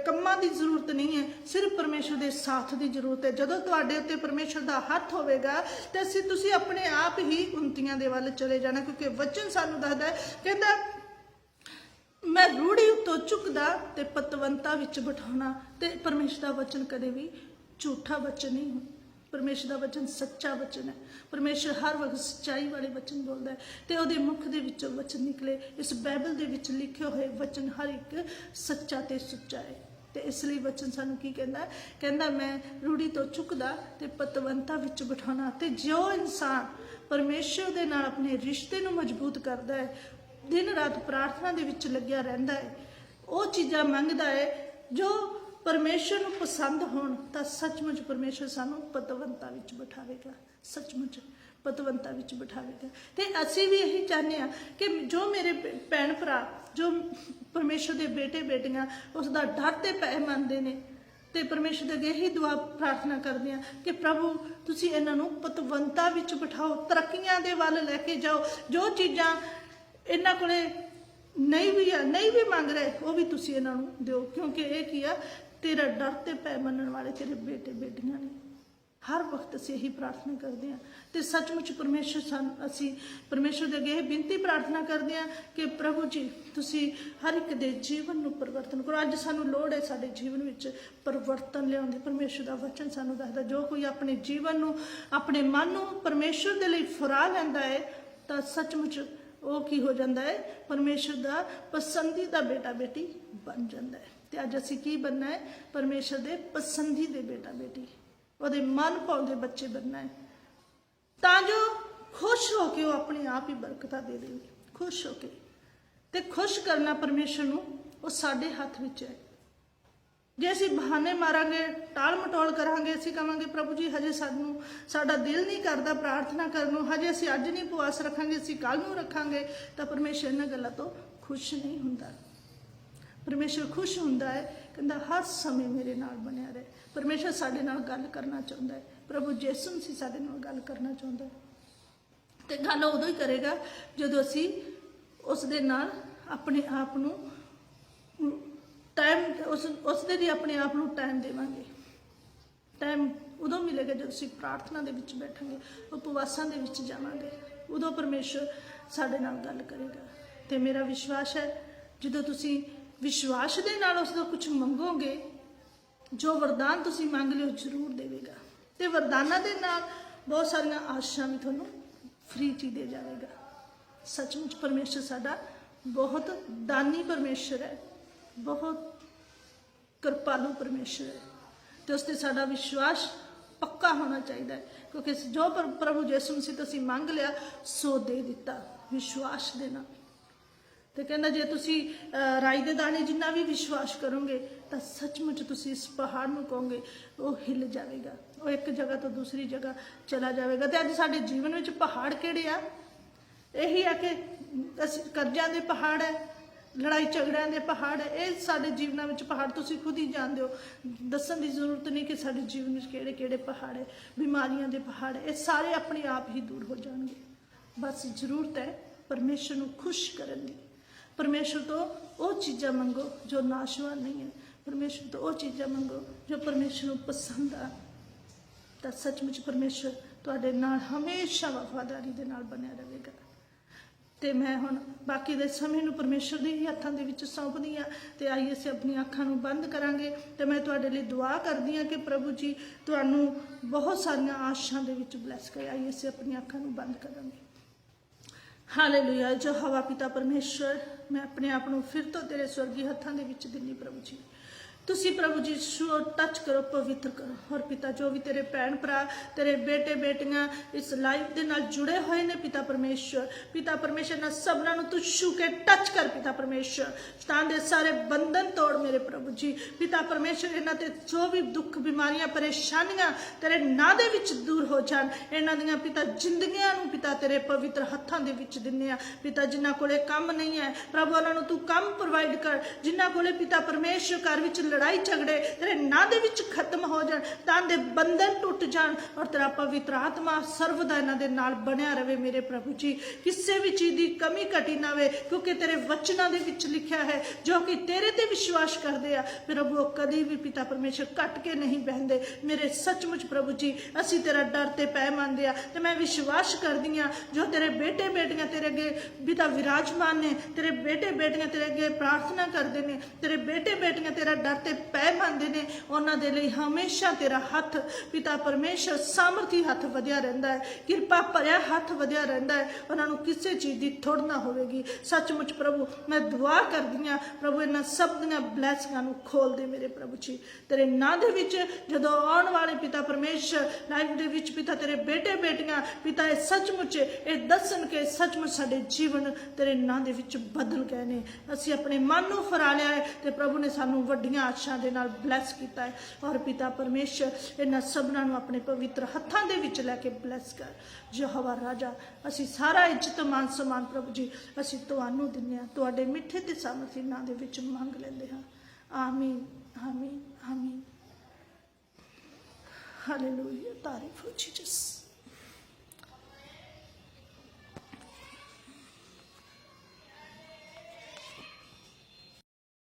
कम्मां दी जरूरत नहीं है, सिर्फ परमेश्वर दे साथ दी जरूरत है। जदों तुहाडे उत्ते परमेश्वर दा हथ होवेगा ते तुसीं अपने आप ही उन्नतियां दे वल चले जाना। क्योंकि वचन सानू दसदा है, कहंदा मैं रूढ़ी उत्तों चुकदा ते पतवंता विच बिठाउणा। ते परमेश्वर दा वचन कदे भी झूठा वचन नहीं हो, परमेश्वर का वचन सच्चा वचन है। परमेश्वर हर वक्त सच्चाई वाले वचन बोलता है, तो वो मुख के विचों वचन निकले। इस बाइबल के विच लिखे हुए वचन हर एक सच्चा तो सुच्चा है। तो इसलिए वचन सानू की कहना है, कहना मैं रूढ़ी तो चुकदा ते पतवंता विच बिठाउणा। तो जो इंसान परमेश्वर के नाल अपने रिश्ते नूं मजबूत करता है दिन रात प्रार्थना दे विच लग्या रहिंदा है, वो चीज़ां मंगदा है जो परमेश्वर नूं पसंद होण, तां सचमुच परमेश्वर सानूं पतवंता विच बिठावेगा, सचमुच पतवंता विच बिठावेगा। ते असीं भी यही चाहते हैं कि जो मेरे भैन भरा जो परमेश्वर दे बेटे बेटियां उसका डर ते पै मनदे ने, ते परमेश्वर दे अगे यही दुआ प्रार्थना करते हैं कि प्रभु तुसीं इन्हां नूं पतवंता विच बिठाओ, तरक्कियां दे वल लैके जाओ, जो चीज़ां इन्हां कोले नहीं भी मंग रहे वो भी तुसीं इन्हां नूं दिओ, क्योंकि ये की आ तेरा डर ते पै मनण वाले तेरे बेटे बेटियां ने। हर वक्त असीं यही प्रार्थना करते हैं, तो सचमुच परमेश्वर असीं परमेश्वर दे अगे यह बिनती प्रार्थना करते हैं कि प्रभु जी तुसीं हर एक दे जीवन नूं परिवर्तन करो। अज सानूं लोड़ है साडे जीवन विच परिवर्तन लिआउण दी। परमेश्वर दा वचन सानूं दसदा जो कोई अपने जीवन नूं अपने मन नूं परमेश्वर दे लई फरा लैंदा है तां सचमुच वो की हो जाता है, परमेश्वर दा पसंदीदा बेटा बेटी बन जाता है। तो अज असीं की बनना है, परमेश्वर दे पसंदीदे बेटा बेटी, ਉਹਦੇ मन पाउंदे बच्चे बनना है, ਤਾਂ जो खुश होके वो अपने आप ही बरकतां दे देवे, खुश होके। ते खुश करना परमेश्वर नूं वो साडे हथ विच है। जे असीं बहाने मारांगे, टाल मटोल करांगे, असीं कहांगे प्रभु जी हजे सानूं साडा दिल नहीं करदा प्रार्थना करन नूं, हजे असीं अज नहीं उपवास रखांगे, असीं कल नूं रखांगे, तां परमेश्वर इन्हां गल्लां तो खुश नहीं हुंदा। परमेश्वर खुश हुंदा है, कहंदा हर समय मेरे नाल बनिया रहे। परमेश्वर साडे नाल गल करना चाहुंदा है, प्रभु यीशु मसीह साडे नाल गल करना चाहुंदा है। ते गल उदों ही करेगा जदों असीं उस दे नाल अपने आप नूं टाइम उस दे लई अपने आप नूं टाइम देवांगे। टाइम उदों मिलेगा जदों असीं प्रार्थना दे विच बैठांगे, उपवासां दे विच जावांगे, उदों परमेश्वर साडे नाल गल करेगा। ते मेरा विश्वास है जदों तुसीं विश्वास दे नाल उस दा कुछ मंगोगे, जो वरदान तुसीं मंग लिओ जरूर देवेगा। ते वरदानां दे नाल बहुत सारियां आशां भी तुहानूं फ्री च दे जाएगा। सचमुच परमेश्वर साडा बहुत दानी परमेश्वर है, बहुत कृपालु परमेश्वर है, तो उसते साडा विश्वास पक्का होना चाहिए, क्योंकि जो प्रभु यीशु मसीह तो असीं मंग लिया सो दे दिता विश्वास दे नाल। तो कहना जे तुसी राई दे दाने जिन्ना भी विश्वास करोगे तो सचमुच तुसी इस पहाड़ में कहोगे वो हिल जाएगा, वो एक जगह तो दूसरी जगह चला जाएगा। तो अज साडे जीवन में पहाड़ किहड़े आ? यही है कि कर्ज़ियां दे पहाड़ है, लड़ाई झगड़ियां दे पहाड़ है, ये साडे जीवनां विच पहाड़ तुसी खुद ही जानदे हो, दस्सण दी जरूरत नहीं कि साडे जीवन में किहड़े किहड़े पहाड़ है। बीमारियां दे पहाड़ है, ये सारे अपने आप ही दूर हो जाएंगे। बस जरूरत है परमेश्वर नूं खुश करन दी। परमेश्वर तो वो चीज़ां मंगो जो नाशवान नहीं है, परमेश्वर तो वो चीज़ां मंगो जो परमेश्वर नूं पसंद आ, तो सचमुच परमेश्वर तुहाडे नाल हमेशा वफादारी दे नाल बनिया रहेगा। तो मैं हुण बाकी दे समय नूं परमेश्वर दे ही हत्थां दे विच सौंपदी हां। ते आइए असीं अपनी अखां नूं बंद करांगे, तो मैं तुहाडे लई दुआ करदी हां कि प्रभु जी तुहानूं बहुत सारियां आशां दे विच ब्लैस करे। आइए असीं अपनी अखां नूं बंद करांगे। हालेलुया। जो हवा पिता परमेश्वर, मैं अपने आप को फिर तो तेरे स्वर्गी हत्थों के विच दिनी प्रभु जी। तुसी प्रभु जी छुओ, टच करो, पवित्र करो। और पिता जो भी तेरे भैन भरा तेरे बेटे बेटियां इस लाइफ के नाल जुड़े हुए ने पिता परमेश्वर ना सबना तू छू के टच कर पिता परमेश्वर, शैतान दे सारे बंधन तोड़ मेरे प्रभु जी। पिता परमेश्वर इन्हां ते जो भी दुख बीमारियां परेशानियां तेरे नां दे विच दूर हो जान। इन्हां दियां पिता जिंदगियां नूं पिता तेरे पवित्र हत्थां दे विच दिन्ने आ पिता। जिन्हां कोले काम नहीं है प्रभु उन्हां नूं तू काम प्रोवाइड कर। जिन्हां कोले पिता परमेश्वर घर विच लड़ाई झगड़े तेरे नां दे विच खत्म हो जान, तां दे बंधन टुट जान और तेरा पवित्र आत्मा सर्वदा इन्हां दे नाल बनिया रहे मेरे प्रभु जी। किसी भी चीज़ की कमी घटी ना वे, क्योंकि तेरे वचनां दे विच लिखिया है जो कि तेरे ते विश्वास करदे आ प्रभु वो कदी भी पिता परमेश्वर घट के नहीं बहंदे मेरे। सचमुच प्रभु जी असीं तेरा डर ते पै मनदे आ ते मैं विश्वास करदी आ जो तेरे बेटे बेटियां तेरे अगे पिता विराजमान ने, तेरे बेटे बेटियां तेरे अगे प्रार्थना करदे ने, तेरे बेटे बेटियां तेरा डर ਤੇ ਪੈ ਮੰਨਦੇ ਨੇ ਉਹਨਾਂ ਦੇ ਲਈ ਹਮੇਸ਼ਾ ਤੇਰਾ ਹੱਥ ਪਿਤਾ ਪਰਮੇਸ਼ਰ ਸਾਮਰਥੀ ਹੱਥ ਵਧਿਆ ਰਹਿੰਦਾ ਹੈ, ਕਿਰਪਾ ਭਰਿਆ ਹੱਥ ਵਧਿਆ ਰਹਿੰਦਾ ਹੈ। ਉਹਨਾਂ ਨੂੰ ਕਿਸੇ ਚੀਜ਼ ਦੀ ਥੋੜ ਨਾ ਹੋਵੇਗੀ। ਸੱਚਮੁੱਚ ਪ੍ਰਭੂ ਮੈਂ ਦੁਆ ਕਰਦੀ ਹਾਂ ਪ੍ਰਭੂ ਇਹਨਾਂ ਸਭ ਦੀਆਂ ਬਲੈਸਿੰਗਾਂ ਨੂੰ ਖੋਲ ਦੇ ਮੇਰੇ ਪ੍ਰਭੂ ਜੀ। ਤੇਰੇ ਨਾਂ ਦੇ ਵਿੱਚ ਜਦੋਂ ਆਉਣ ਵਾਲੇ ਪਿਤਾ ਪਰਮੇਸ਼ਰ ਲਾਈਫ ਦੇ ਵਿੱਚ ਪਿਤਾ ਤੇਰੇ ਬੇਟੇ ਬੇਟੀਆਂ ਪਿਤਾ ਇਹ ਸੱਚਮੁੱਚ ਇਹ ਦੱਸਣ ਕਿ ਸੱਚਮੁੱਚ ਸਾਡੇ ਜੀਵਨ ਤੇਰੇ ਨਾਂ ਦੇ ਵਿੱਚ ਬਦਲ ਗਏ ਨੇ। ਅਸੀਂ ਆਪਣੇ ਮਨ ਨੂੰ ਫਰਾ ਲਿਆ ਹੈ ਤੇ ਪ੍ਰਭੂ ਨੇ ਸਾਨੂੰ ਵੱਡੀਆਂ ਆਸ਼ਾਂ ਦੇ ਨਾਲ ਬਲੈਸ ਕੀਤਾ ਹੈ। ਔਰ ਪਿਤਾ ਪਰਮੇਸ਼ਰ ਇਹਨਾਂ ਸਭਨਾਂ ਨੂੰ ਆਪਣੇ ਪਵਿੱਤਰ ਹੱਥਾਂ ਦੇ ਵਿੱਚ ਲੈ ਕੇ ਬਲੈਸ ਕਰ। ਯਹੋਵਾ ਰਾਜਾ ਅਸੀਂ ਸਾਰਾ ਇੱਜ਼ਤ ਮਾਨ ਸਨਮਾਨ ਪ੍ਰਭੂ ਜੀ ਅਸੀਂ ਤੁਹਾਨੂੰ ਦਿੰਦੇ ਹਾਂ, ਤੁਹਾਡੇ ਮਿੱਠੇ ਤੇ ਸਾਮਰਥੀ ਨਾਂ ਦੇ ਵਿੱਚ ਮੰਗ ਲੈਂਦੇ ਹਾਂ। ਆਮੀਨ ਆਮੀਨ ਆਮੀਨ। ਹਾਲੇਲੂਇਆ। ਤਾਰੀਫ ਹੋ ਜੀਸਸ।